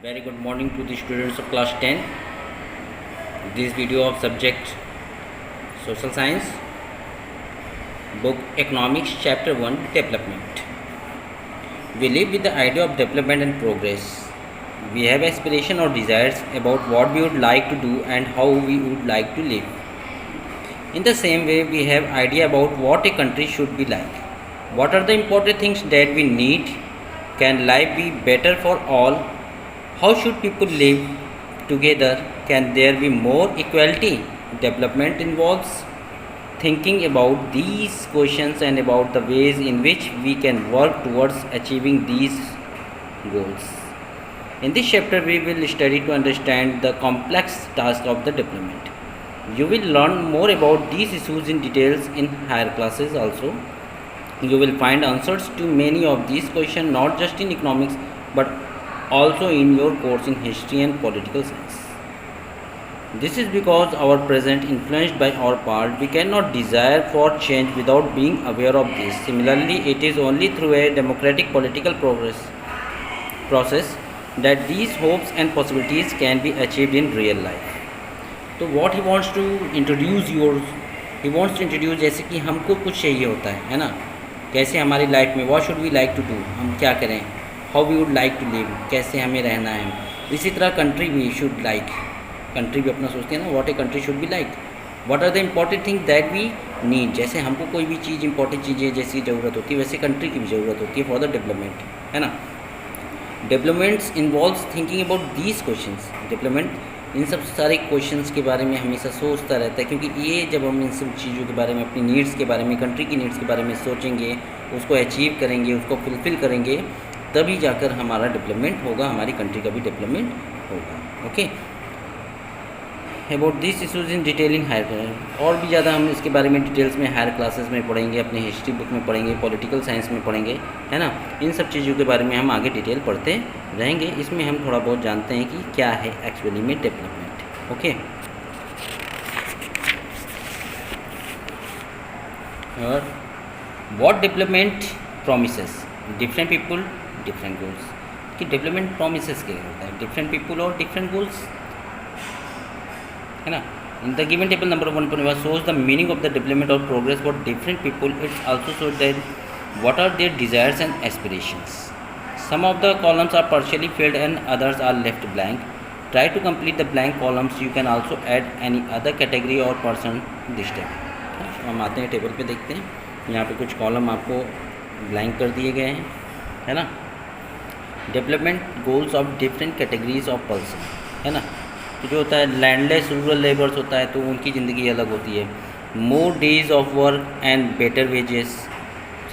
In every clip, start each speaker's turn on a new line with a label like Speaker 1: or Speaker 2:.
Speaker 1: Very good morning to the students of class 10. This video of subject Social Science, book Economics, chapter 1, Development. We live with the idea of development and progress. We have aspiration or desires about what we would like to do and how we would like to live. In the same way, we have idea about what a country should be like. What are the important things that we need? Can life be better for all? How should people live together? Can there be more equality? Development involves thinking about these questions and about the ways in which we can work towards achieving these goals. In this chapter, we will study to understand the complex task of the development. You will learn more about these issues in details in higher classes also. You will find answers to many of these questions not just in economics but also in your course in history and political science. This is because our present influenced by our past, we cannot desire for change without being aware of this. Similarly, it is only through a democratic political process that these hopes and possibilities can be achieved in real life. तो what he wants to introduce he wants to introduce जैसे कि हमको कुछ चाहिए होता है ना, कैसे हमारी लाइफ में what should we like to do, हम क्या करें, how we would like to live, कैसे हमें रहना है. इसी तरह कंट्री भी शुड लाइक, कंट्री भी अपना सोचते हैं ना, what a country should be like, what are the important thing that we need. जैसे हमको कोई भी चीज़ इंपॉर्टेंट चीज़ें जैसी ज़रूरत होती है वैसे कंट्री की भी ज़रूरत होती है फॉर द डेवलपमेंट, है ना. Developments involves thinking about these questions. Development in सब सारे क्वेश्चंस के बारे में हमेशा सोचता रहता है, क्योंकि ये जब हम इन सब चीज़ों के बारे में, अपनी नीड्स के बारे में, कंट्री की नीड्स के बारे में सोचेंगे, उसको अचीव करेंगे, उसको फुलफ़िल करेंगे, तभी जाकर हमारा डेवलपमेंट होगा, हमारी कंट्री का भी डेवलपमेंट होगा. Okay, about this issues in detail in higher, और भी ज़्यादा हम इसके बारे में डिटेल्स में हायर क्लासेस में पढ़ेंगे, अपने हिस्ट्री बुक में पढ़ेंगे, पॉलिटिकल साइंस में पढ़ेंगे, है ना. इन सब चीज़ों के बारे में हम आगे डिटेल पढ़ते रहेंगे. इसमें हम थोड़ा बहुत जानते हैं कि क्या है एक्चुअली में डेवलपमेंट. ओके, और what development promises different people different goals. कि डेवलपमेंट प्रोमिसेस क्या होता है, डिफरेंट पीपल और डिफरेंट गोल्स, है ना. In the given table number 1.1 shows the meaning of the development or progress for different people. It also shows that what are their desires and aspirations. Some of the columns are partially filled and others are left blank. Try to complete the blank columns. You can also add any other category or person this table. हम आते हैं table पे, देखते हैं. यहाँ पे कुछ column आपको ब्लैंक कर दिए गए हैं, है ना. Development goals of different categories of person, है ना. तो जो होता है लैंडलेस रूरल लेबर्स होता है तो उनकी ज़िंदगी अलग होती है. More days of work and better wages.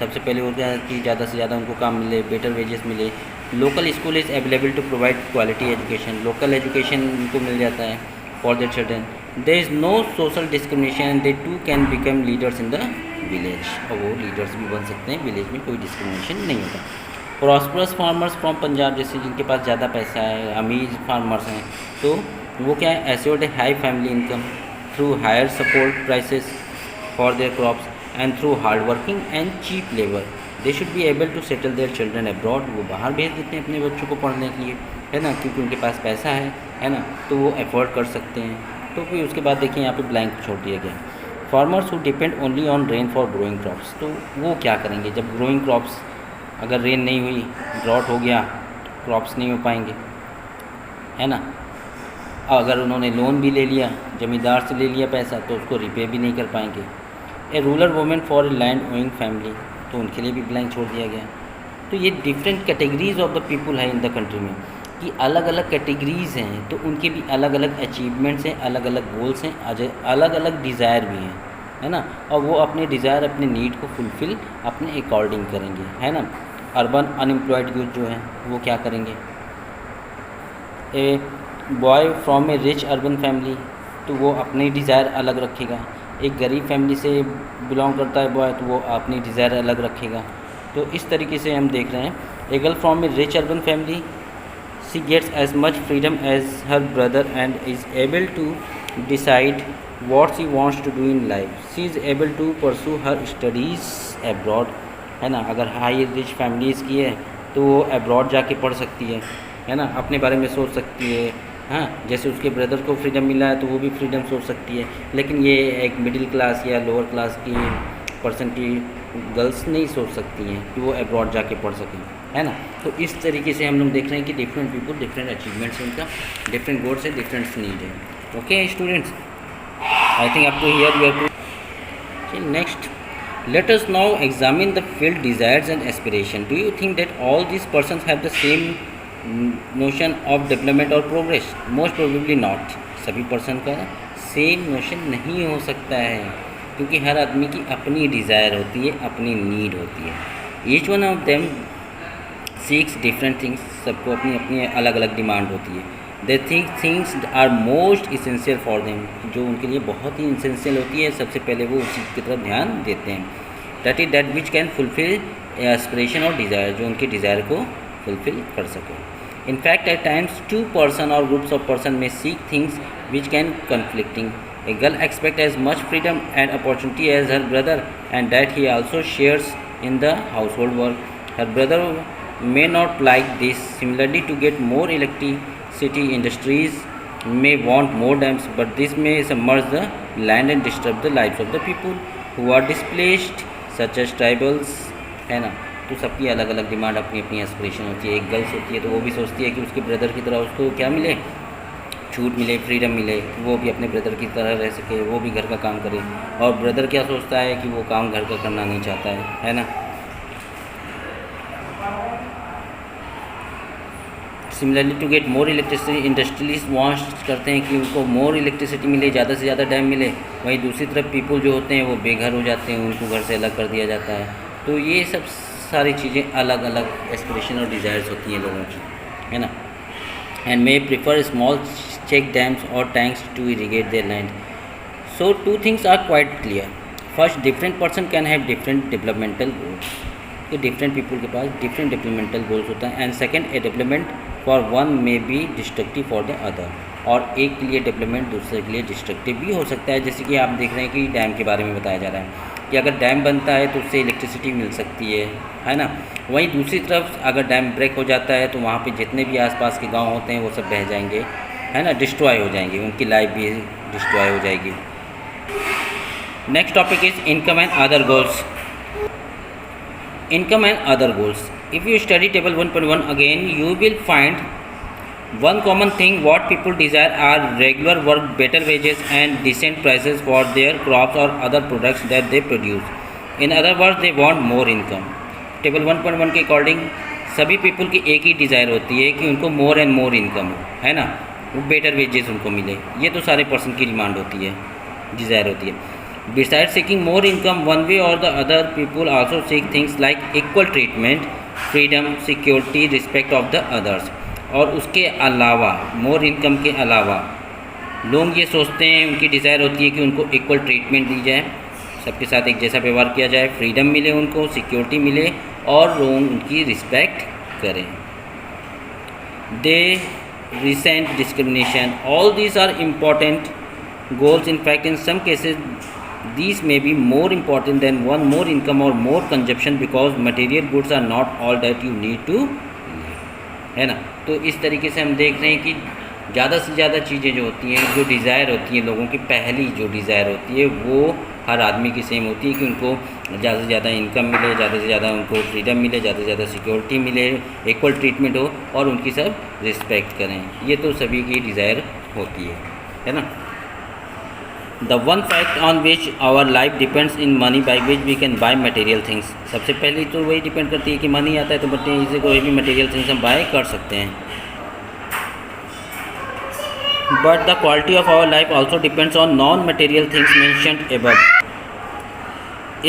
Speaker 1: सबसे पहले होता है कि ज़्यादा से ज़्यादा उनको काम मिले, बेटर वेजेस मिले. Local school is available to provide quality education. Local education उनको मिल जाता है for their children. There is no social discrimination. They too can become leaders in the village. और वो लीडर्स भी बन सकते हैं, विलेज में कोई डिस्क्रिमिनेशन नहीं होता. प्रॉस्परस फार्मर्स फ्रॉम पंजाब, जैसे जिनके पास ज़्यादा पैसा है, अमीर फार्मर्स हैं, तो वो क्या है, assured a high family income through higher support prices for their crops and through hard working and cheap labour. They should be able to settle their children abroad. वो बाहर भेज देते हैं अपने बच्चों को पढ़ने के लिए, है ना, क्योंकि उनके पास पैसा है ना, तो वो अफोर्ड कर सकते हैं. तो फिर उसके बाद देखिए यहाँ पे ब्लैंक छोड़ दिया गया. Farmers who depend only on rain for growing crops. तो वो क्या करेंगे जब ग्रोइंग क्रॉप्स, अगर रेन नहीं हुई, ड्रॉट हो गया, क्रॉप्स नहीं हो पाएंगे, है ना. अगर उन्होंने लोन भी ले लिया, ज़मींदार से ले लिया पैसा, तो उसको रिपे भी नहीं कर पाएंगे. A rural women for a land owing family, तो उनके लिए भी ब्लैंक छोड़ दिया गया. तो ये different categories of the people है इन द कंट्री में, कि अलग अलग कैटेगरीज हैं, तो उनके भी अलग अलग अचीवमेंट्स हैं, अलग अलग गोल्स हैं, अलग अलग डिज़ायर भी हैं, है ना. और वो अपने डिज़ायर, अपने नीड को फुलफ़िल अपने अकॉर्डिंग करेंगे, है ना. अर्बन अनएम्प्लॉयड यूथ जो हैं वो क्या करेंगे. A boy from a rich urban family, तो वो अपनी डिज़ायर अलग रखेगा. एक गरीब फैमिली से बिलोंग करता है बॉय, तो वो अपनी डिज़ायर अलग रखेगा. तो इस तरीके से हम देख रहे हैं. A girl from a rich urban family, she gets as much freedom as her brother and is able to decide what she wants to do in life. She is able to pursue her studies abroad, है ना. अगर high rich families की है तो वो abroad जाके पढ़ सकती है, है ना, अपने बारे में सोच सकती है। हाँ, जैसे उसके ब्रदर को फ्रीडम मिला है तो वो भी फ्रीडम सोच सकती है, लेकिन ये एक मिडिल क्लास या लोअर क्लास की पर्सन की गर्ल्स नहीं सोच सकती हैं कि वो अब्रॉड जाके पढ़ सकें, है ना। तो इस तरीके से हम लोग देख रहे हैं कि डिफरेंट पीपल डिफरेंट अचीवमेंट्स, उनका डिफरेंट गोल्स है, डिफरेंट नीड है। Okay students, I think up to here we have to next. Let us now examine the field desires and aspiration. Do you think that all these persons have the same notion of development or progress? Most probably not. सभी person का same notion नहीं हो सकता है, क्योंकि हर आदमी की अपनी डिज़ायर होती है, अपनी नीड होती है। Each one of them seeks different things, सबको अपनी अपनी अलग अलग डिमांड होती है। They think things are most essential for them, जो उनके लिए बहुत ही इसेंशियल होती है, सबसे पहले वो उसी की तरफ ध्यान देते हैं। That is that which can fulfil aspiration और डिज़ायर, जो उनके डिज़ायर को फुलफिल कर सके। In fact at times two person और ग्रुप्स ऑफ पर्सन में seek things which can conflicting. A girl expects as much freedom and opportunity as her brother, and that he also shares in the household work. Her brother may not like this. Similarly, to get more electricity, industries may want more dams, but this may submerge the land and disturb the lives of the people who are displaced, such as tribals, है ना। तो सबकी अलग अलग demand, अपनी अपनी aspiration होती है। एक गर्ल्स होती है तो वो भी सोचती है कि उसके ब्रदर की तरह उसको क्या मिले, छूट मिले, फ्रीडम मिले, वो भी अपने ब्रदर की तरह रह सके, वो भी घर का काम करे। और ब्रदर क्या सोचता है कि वो काम घर का करना नहीं चाहता है ना। Similarly to get more electricity, industrialist wants करते हैं कि उनको मोर इलेक्ट्रिसिटी मिले, ज़्यादा से ज़्यादा डैम मिले। वहीं दूसरी तरफ पीपल जो होते हैं वो बेघर हो जाते हैं, उनको घर से अलग कर दिया जाता है। तो ये सब सारी चीज़ें अलग अलग एस्पिरेशन और डिज़ायर्स होती हैं लोगों की, है ना। And may prefer small check dams or tanks to irrigate their land. So two things are quite clear. First, different person can have different developmental goals. कि different people के पास different developmental goals होता है। And second, a development for one may be destructive for the other. और एक के लिए development दूसरे के लिए डिस्ट्रक्टिव भी हो सकता है। जैसे कि आप देख रहे हैं कि डैम के बारे में बताया जा रहा है कि अगर डैम बनता है तो उससे इलेक्ट्रिसिटी मिल सकती है ना। वहीं दूसरी तरफ अगर डैम ब्रेक हो जाता है तो वहाँ पे जितने भी आसपास के गांव होते हैं वो सब बह जाएंगे, है ना, डिस्ट्रॉय हो जाएंगे, उनकी लाइफ भी डिस्ट्रॉय हो जाएगी। Next topic is income and other goals. Income and other goals. If you study table 1.1 again, you will find one common thing what people desire are regular work, better wages and decent prices for their crops or other products that they produce. In other words, they want more income. Table 1.1 के according सभी people की एक ही desire होती है कि उनको more and more income हो, है ना, वो बेटर वेजेस उनको मिले। ये तो सारे पर्सन की डिमांड होती है, डिज़ायर होती है। Beside seeking more income one way or the other, people also seek things like equal treatment, freedom, security, respect of the others. और उसके अलावा, मोर इनकम के अलावा, लोग ये सोचते हैं, उनकी डिज़ायर होती है कि उनको इक्वल ट्रीटमेंट दी जाए, सबके साथ एक जैसा व्यवहार किया जाए, फ्रीडम मिले उनको, सिक्योरिटी मिले और लोग उनकी रिस्पेक्ट करें। They resent discrimination. All these are important goals. In fact in some cases these may be more important than one more income or more consumption because material goods are not all that you need to live, है ना। तो इस तरीके से हम देख रहे हैं कि ज़्यादा से ज़्यादा चीज़ें जो होती हैं, जो डिज़ायर होती हैं लोगों की, पहली जो डिज़ायर होती है वो हर आदमी की सेम होती है कि उनको ज़्यादा से ज़्यादा इनकम मिले, ज़्यादा से ज़्यादा उनको फ्रीडम मिले, ज़्यादा से ज़्यादा सिक्योरिटी मिले, इक्वल ट्रीटमेंट हो और उनकी सब रिस्पेक्ट करें। ये तो सभी की डिज़ायर होती है ना। The one fact on which our life depends in money by which we can buy material things. सबसे पहले तो वही डिपेंड करती है कि मनी आता है तो बच्चे इसे कोई भी मटेरियल थिंग्स हम बाय कर सकते हैं। But the quality of our life also depends on non-material things mentioned above.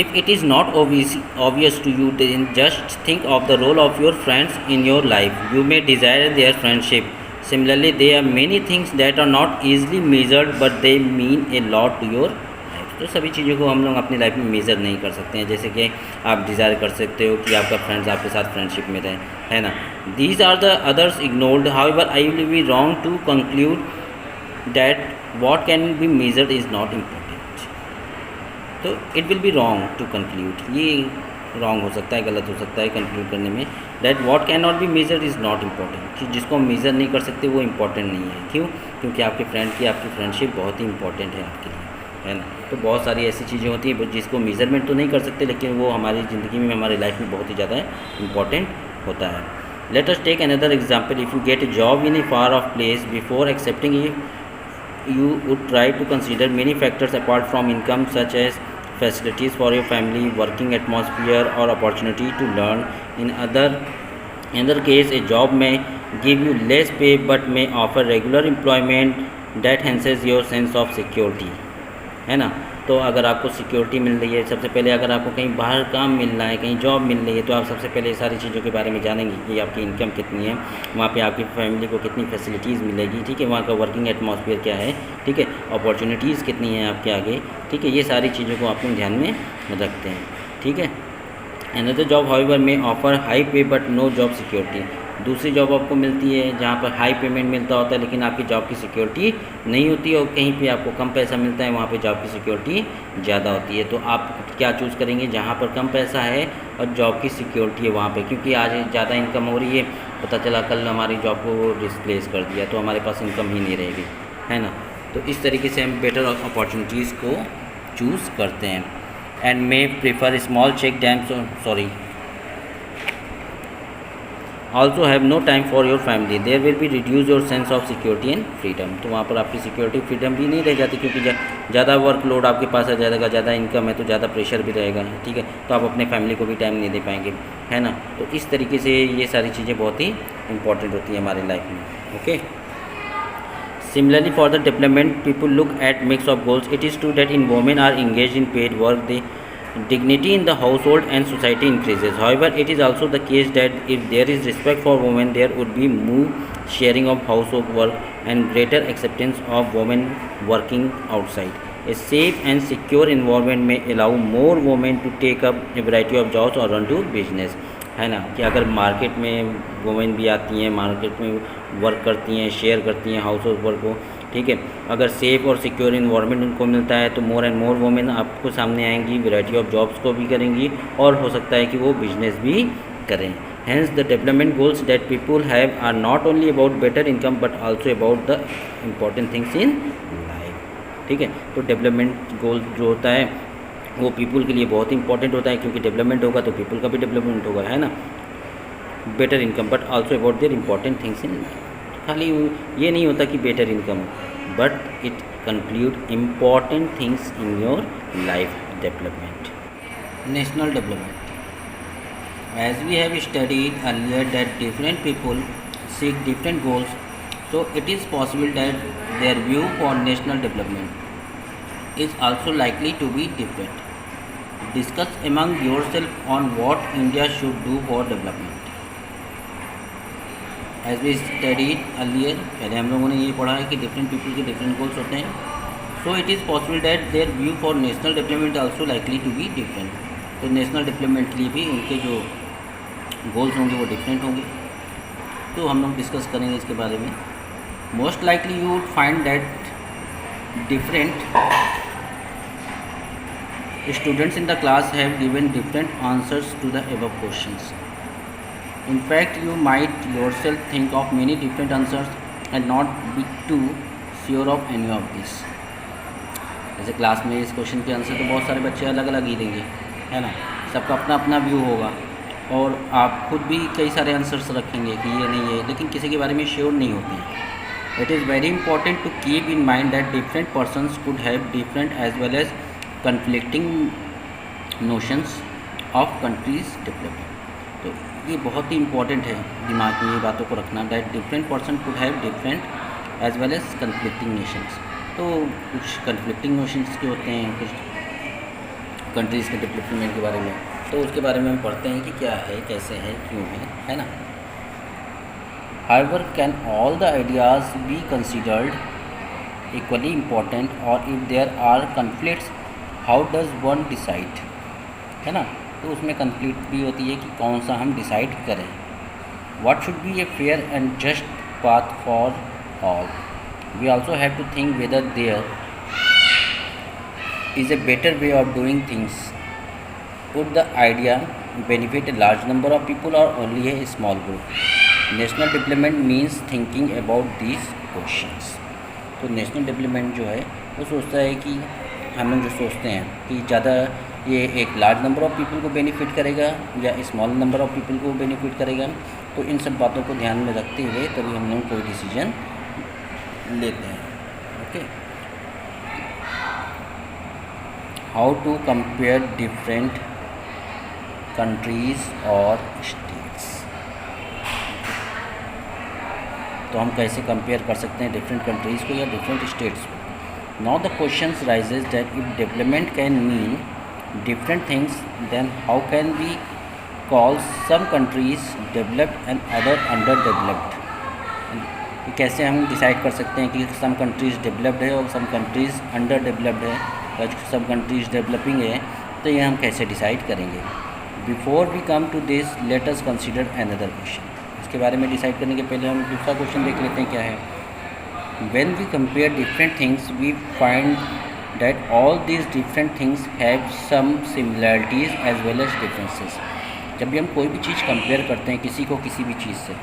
Speaker 1: If it is not obvious to you, then just think of the role of your friends in your life. You may desire their friendship. Similarly, there are many things that are not easily measured, but they mean a lot to your life. तो सभी चीज़ों को हम लोग अपनी life में measure नहीं कर सकते हैं। जैसे कि आप डिज़ायर कर सकते हो कि आपका फ्रेंड्स आपके साथ फ्रेंडशिप में रहे, है ना। These are the others ignored. However, I will be wrong to conclude that what can be measured is not important. तो it will be wrong to conclude. ये रॉन्ग हो सकता है, गलत हो सकता है कंक्लूड करने में। That what can not be measure is not important, कि जिसको हम मेज़र नहीं कर सकते वो इम्पॉर्टेंट नहीं है। क्यों? क्योंकि आपकी फ्रेंडशिप बहुत ही इंपॉर्टेंट है आपके लिए, है ना। तो बहुत सारी ऐसी चीज़ें होती हैं जिसको मेज़रमेंट तो नहीं कर सकते, लेकिन वो हमारी ज़िंदगी में, हमारी लाइफ में बहुत ही ज़्यादा इंपॉर्टेंट होता है। Let us take another example. If you get a job in a far off place, before accepting you would try to consider many factors apart from income, such as facilities for your family, working atmosphere, or opportunity to learn. In other case, a job may give you less pay but may offer regular employment that enhances your sense of security, है ना। तो अगर आपको security मिल रही है, सबसे पहले अगर आपको कहीं बाहर काम मिल रहा है, कहीं जॉब मिल रही है, तो आप सबसे पहले ये सारी चीज़ों के बारे में जानेंगे कि आपकी इनकम कितनी है, वहाँ पे आपकी फैमिली को कितनी फैसिलिटीज़ मिलेगी, ठीक है, वहाँ का वर्किंग एटमॉस्फेयर क्या है, ठीक है, अपॉर्चुनिटीज़ कितनी हैं आपके आगे, ठीक है, ये सारी चीज़ों को आप लोग ध्यान में रखते हैं, ठीक है। अनदर जॉब हाउएवर में ऑफर हाई पे बट नो जॉब सिक्योरिटी। दूसरी जॉब आपको मिलती है जहाँ पर हाई पेमेंट मिलता होता है, लेकिन आपकी जॉब की सिक्योरिटी नहीं होती, और कहीं पे आपको कम पैसा मिलता है, वहाँ पे जॉब की सिक्योरिटी ज़्यादा होती है। तो आप क्या चूज़ करेंगे? जहाँ पर कम पैसा है और जॉब की सिक्योरिटी है वहाँ पे, क्योंकि आज ज़्यादा इनकम हो रही है, पता चला कल हमारी जॉब को डिस्प्लेस कर दिया तो हमारे पास इनकम ही नहीं रहेगी, है ना। तो इस तरीके से हम बेटर अपॉर्चुनिटीज़ को चूज़ करते हैं। And may prefer small check dams, also have no time for your family, there will be reduce your sense of security and freedom. तो वहाँ पर आपकी सिक्योरिटी फ्रीडम भी नहीं रह जाती, क्योंकि ज़्यादा वर्कलोड आपके पास आ जाएगा, ज़्यादा इनकम है तो ज़्यादा प्रेशर भी रहेगा, ठीक है, तो आप अपने फैमिली को भी टाइम नहीं दे पाएंगे, है ना। तो इस तरीके से ये सारी चीज़ें बहुत ही इंपॉर्टेंट होती हैं हमारी लाइफ में, okay. Similarly, for the development, people look at mix of goals. It is true that in women are engaged in paid work, the dignity in the household and society increases. However, it is also the case that if there is respect for women, there would be more sharing of household work and greater acceptance of women working outside. A safe and secure environment may allow more women to take up a variety of jobs or run to business. है ना, कि अगर market में women भी आती हैं, market में work करती हैं, शेयर करती हैं हाउस होल्ड वर्क को, ठीक है, अगर सेफ़ और सिक्योर इन्वायरमेंट उनको मिलता है तो मोर एंड मोर वुमेन आपको सामने आएंगी, वैरायटी ऑफ जॉब्स को भी करेंगी, और हो सकता है कि वो बिजनेस भी करें। Hence the development goals that people have are not only about better income but also about the important things in life, ठीक है। तो डेवलपमेंट गोल जो होता है वो पीपल के लिए बहुत इंपॉर्टेंट होता है, क्योंकि डेवलपमेंट होगा तो पीपल का भी डेवलपमेंट होगा, है ना। Better income but also about their important things in, खाली ये नहीं होता कि बेटर इनकम हो, but it conclude important things in your life development. National development, as we have studied earlier that different people seek different goals, so it is possible that their view for national development is also likely to be different. Discuss among yourself on what India should do for development. As we studied earlier, पहले हम लोगों ने ये पढ़ा है कि different people के different goals होते हैं, so it is possible that their view for national development also likely to be different. तो नेशनल डेवलपमेंट के लिए भी उनके जो गोल्स होंगे वो डिफरेंट होंगे, तो हम लोग डिस्कस करेंगे इसके बारे में। Most likely you would find that different students in the class have given different answers to the above questions. In fact, you might yourself think of many different answers and not be too sure of any of these. जैसे class में इस question के answer तो बहुत सारे बच्चे अलग अलग ही देंगे, है ना, सबका अपना अपना व्यू होगा, और आप खुद भी कई सारे आंसर्स रखेंगे कि ये नहीं है, लेकिन किसी के बारे में श्योर नहीं होते हैं। It is very important to keep in mind that different persons could have different as well as conflicting notions of countries development। तो ये बहुत ही इम्पॉर्टेंट है दिमाग में ये बातों को रखना, that different person could have different as well as conflicting notions। तो कुछ conflicting notions के होते हैं, कुछ कंट्रीज़ के डेवलपमेंट के बारे में, तो उसके बारे में हम पढ़ते हैं कि क्या है, कैसे है, क्यों है ना। However, can all the ideas be considered equally important, or if there are conflicts, how does one decide, है ना। तो उसमें कंफ्लिक्ट भी होती है कि कौन सा हम डिसाइड करें। What should be a fair and just path for all. We also have to think whether there is a better way of doing things. Would the idea benefit a large number of people or only a small group? National development means thinking about these questions. तो national development जो है वो सोचता है कि हम लोग जो सोचते हैं कि ज़्यादा ये एक लार्ज नंबर ऑफ़ पीपल को बेनिफिट करेगा या स्मॉल नंबर ऑफ़ पीपल को बेनिफिट करेगा। तो इन सब बातों को ध्यान में रखते हुए तभी हम लोग कोई डिसीजन लेते हैं। Okay, how to compare different countries और स्टेट्स। तो हम कैसे कंपेयर कर सकते हैं डिफरेंट कंट्रीज़ को या डिफरेंट स्टेट्स को। Now the question raises that if development can mean different things then how can we call some countries developed and other under developed. कैसे हम डिसाइड कर सकते हैं कि सम कंट्रीज़ डेवलप्ड है और सम कंट्रीज़ अंडर डेवलप्ड है या सम कंट्रीज़ डेवलपिंग है। तो ये हम कैसे डिसाइड करेंगे। Before we come to this let us consider another question. इसके बारे में डिसाइड करने के पहले हम दूसरा क्वेश्चन देख लेते हैं क्या है। When we compare different things we find that all these different things have some similarities as well as differences. जब भी हम कोई भी चीज़ कंपेयर करते हैं किसी को किसी भी चीज़ से,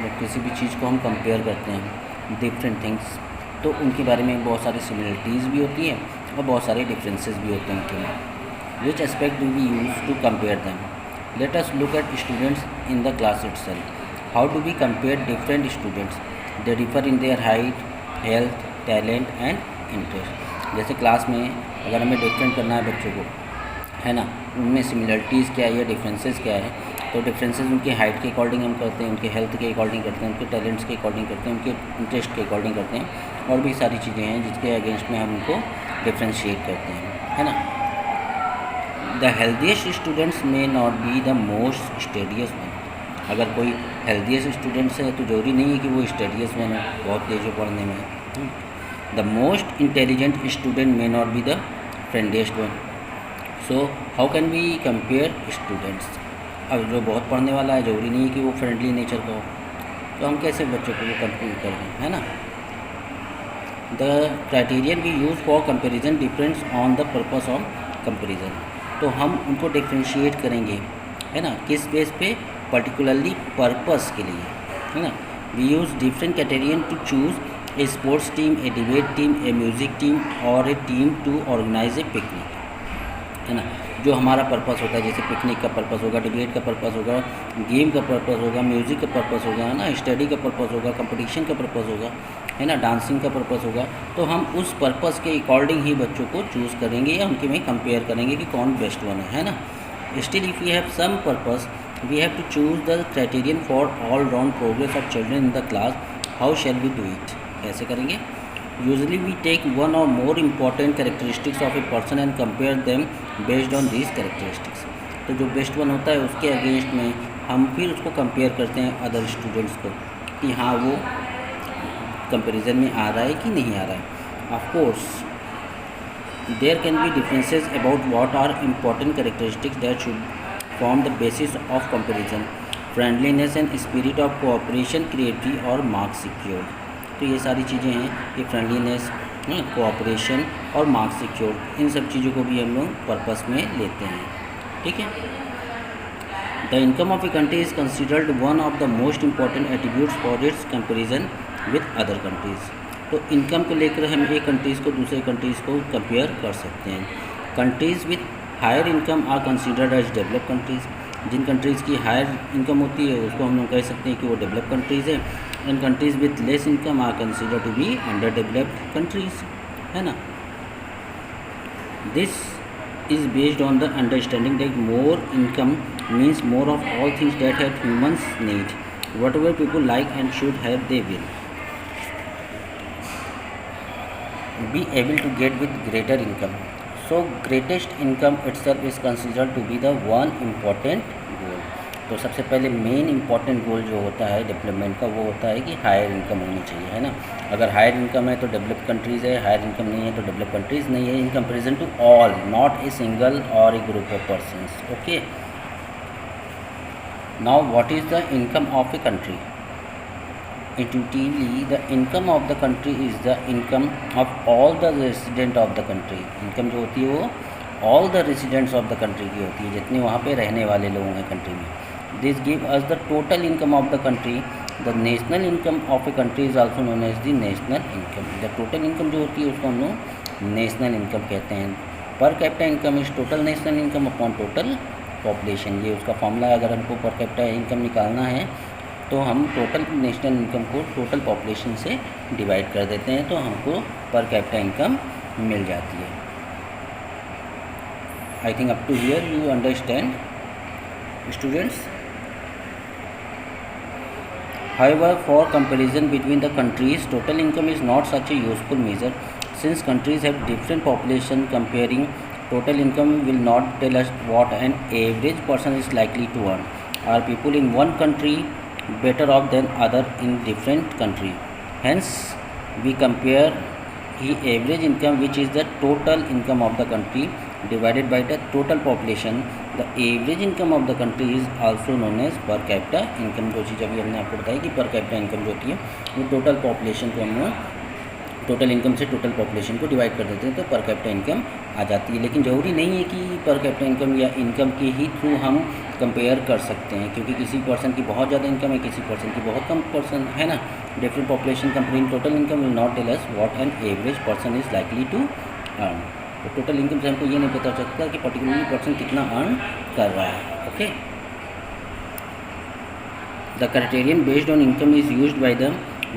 Speaker 1: जब किसी भी चीज़ को हम कंपेयर करते हैं डिफरेंट थिंग्स, तो उनके बारे में बहुत सारी सिमिलरिटीज़ भी होती हैं और बहुत सारे डिफरेंसेस भी होते हैं उनके में। Which aspect do we use to compare them. Let us look at students in the class itself. How do we compare different students. They differ in their height, health, talent and interest. जैसे class में अगर हमें different करना है बच्चों को, है ना, उनमें सिमिलरिटीज़ क्या है या डिफरेंसेस क्या है। तो डिफरेंसेस उनके हाइट के अकॉर्डिंग हम करते हैं, उनके हेल्थ के अकॉर्डिंग करते हैं, उनके टैलेंट्स के अकॉर्डिंग करते हैं, उनके इंटरेस्ट के अकॉर्डिंग करते हैं, और भी सारी चीज़ें हैं जिसके अगेंस्ट में हम उनको डिफ्रेंशिएट करते हैं, है ना। The healthiest students may not be the most studies one. अगर कोई हेल्दीएस्ट स्टूडेंट्स है तो जरूरी नहीं है कि वो स्टडीज वन हो, बहुत तेज हो पढ़ने में। The most intelligent student may not be the friendliest one. So how can we compare students. अब जो बहुत पढ़ने वाला है जरूरी नहीं है कि वो फ्रेंडली नेचर का हो, तो हम कैसे बच्चों को वो कंपेयर कर रहे हैं, है ना। The criterion we use for comparison depends on the purpose of comparison. तो हम उनको डिफ्रेंशिएट करेंगे, है ना, किस बेस पे, पर्टिकुलरली पर्पस के लिए, है ना। We use different criterion to choose a sports team, a debate team, a music team और a team to organise a picnic, है ना। जो हमारा पर्पस होता है, जैसे पिकनिक का पर्पस होगा, डिबेट का पर्पस होगा, गेम का पर्पस होगा, म्यूज़िक का पर्पस होगा, है ना, स्टडी का पर्पस होगा, कंपटीशन का पर्पस होगा, है ना, डांसिंग का पर्पस होगा। तो हम उस पर्पस के अकॉर्डिंग ही बच्चों को चूज़ करेंगे या उनके में कंपेयर करेंगे कि कौन बेस्ट वन है ना। Still if you have some purpose we have to choose the criterion for all round progress of children in the class. How shall we do it. कैसे करेंगे। यूजली वी टेक वन और more important characteristics of a person and compare them based on these characteristics. तो जो best one होता है उसके against में हम फिर उसको कंपेयर करते हैं अदर स्टूडेंट्स को कि हाँ वो कंपैरिजन में आ रहा है कि नहीं आ रहा है। Of course there can be differences about what are important characteristics that should form the basis of comparison. Friendliness and spirit of cooperation, creativity और मार्क्स सिक्योर। तो ये सारी चीज़ें हैं, ये फ्रेंडलीनेस, कोऑपरेशन और मार्क्स सिक्योर, इन सब चीज़ों को भी हम लोग पर्पस में लेते हैं, ठीक है। The income of a country is considered one of the most important attributes for its comparison with other countries. तो इनकम को लेकर हम एक कंट्रीज़ को दूसरे कंट्रीज़ को कंपेयर कर सकते हैं। Countries with higher income are considered as developed countries. जिन कंट्रीज़ की हायर इनकम होती है उसको हम लोग कह सकते हैं कि वो डेवलप कंट्रीज़ है। And countries with less income are consider to be under developed countries, है ना। This is based on the understanding that more income means more of all things that have humans need, whatever people like and should have they will be able to get with greater income. So greatest income itself is considered to be the one important goal। तो सबसे पहले main important गोल जो होता है development का वो होता है कि हायर इनकम होनी चाहिए, है ना। अगर हायर इनकम है तो डेवलप कंट्रीज़ है, हायर इनकम नहीं है तो डेवलप कंट्रीज़ नहीं है, in comparison to all, not a single or a group of persons. Okay, now what is the income of a country. Intuitively, the income of the country is the income of all the resident of the country। Income जो होती है वो all the residents of the country की होती है, जितने वहाँ पे रहने वाले लोग हैं कंट्री में. This give us the total income of the country. The national income of a country is also known as the national income. The total income जो होती है उसको हम लोग नेशनल इनकम कहते हैं. Per capita income is total national income upon total population. ये उसका फॉर्मूला है. अगर हमको पर कैपिटा इनकम निकालना है तो हम टोटल नेशनल इनकम को टोटल पॉपुलेशन से डिवाइड कर देते हैं, तो हमको पर कैपिटा इनकम मिल जाती है. I think up to here you understand students. However, for comparison between the countries, total income is not such a useful measure since countries have different population. Comparing total income will not tell us what an average person is likely to earn. Are people in one country better off than other in different country? Hence, we compare the average income, which is the total income of the country divided by the total population. The average income of the country is also known as per capita income. जो चीज़ अभी हमने आपको बताई कि per capita income जो होती है वो टोटल पॉपुलेशन को हम लोग टोटल इनकम से टोटल पॉपुलेशन को डिवाइड कर देते हैं तो पर कैपिटा इनकम आ जाती है. लेकिन ज़रूरी नहीं है कि पर कैपिटा इनकम या इनकम के ही थ्रू हम कंपेयर कर सकते हैं, क्योंकि किसी पर्सन की बहुत ज़्यादा इनकम है, किसी पर्सन की बहुत कम पर्सन है ना. Different population comparing total income will not tell us what an average person is likely to earn. तो टोटल इनकम से हमको ये नहीं पता चलता कि पर्टिकुलरली पर्सन कितना अर्न कर रहा है. Okay. The criterion based on income is used by the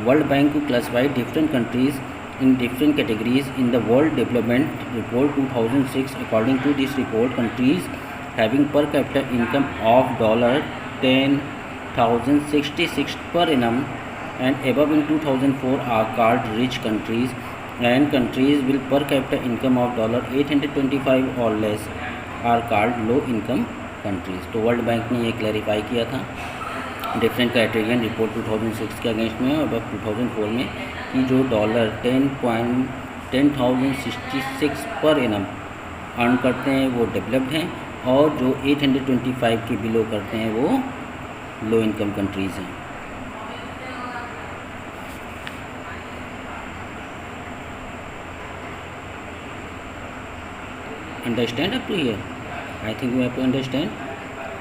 Speaker 1: World Bank to classify different countries in different categories in the World Development Report 2006. According to this report, countries having per capita income of $10,066 per annum and above in 2004 are called rich countries, and countries with per capita income of $825 or less are called low income countries. तो world bank ने ये clarify किया था different criterion report 2006 के against में और 2004 में कि जो $10,066 पर एनम अर्न करते हैं वो डेवलप्ड हैं, और जो 825 के बिलो करते हैं वो लो इनकम कंट्रीज़ हैं. Understand up to here? I think you have to understand.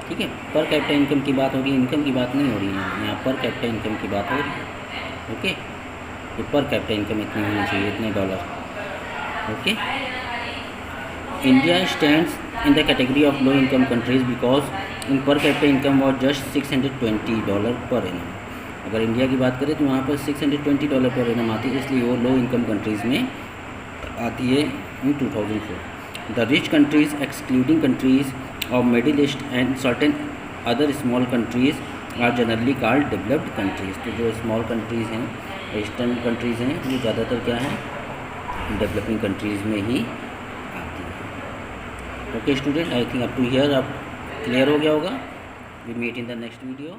Speaker 1: ठीक है. पर कैपिटा इनकम की बात हो रही है, इनकम की बात नहीं हो रही है यहाँ. पर कैपिटा इनकम की बात हो रही है. ओके. तो पर कैपिटा इनकम इतनी होनी चाहिए, इतने dollar. Okay. India stands in the category of low income countries because in per capita income was just $620 per annum. अगर इंडिया की बात करें तो वहाँ पर $620 पर एनम आती है, इसलिए वो लो इनकम कंट्रीज़ में आती है इन 2004. The rich countries excluding countries of Middle East and certain other small countries are generally called developed countries. तो जो स्मॉल कंट्रीज़ हैं, ईस्टर्न कंट्रीज़ हैं, वो ज़्यादातर क्या है डेवलपिंग कंट्रीज़ में ही आती है. Okay student, I think up to here अब क्लियर हो गया होगा. We meet in the next video.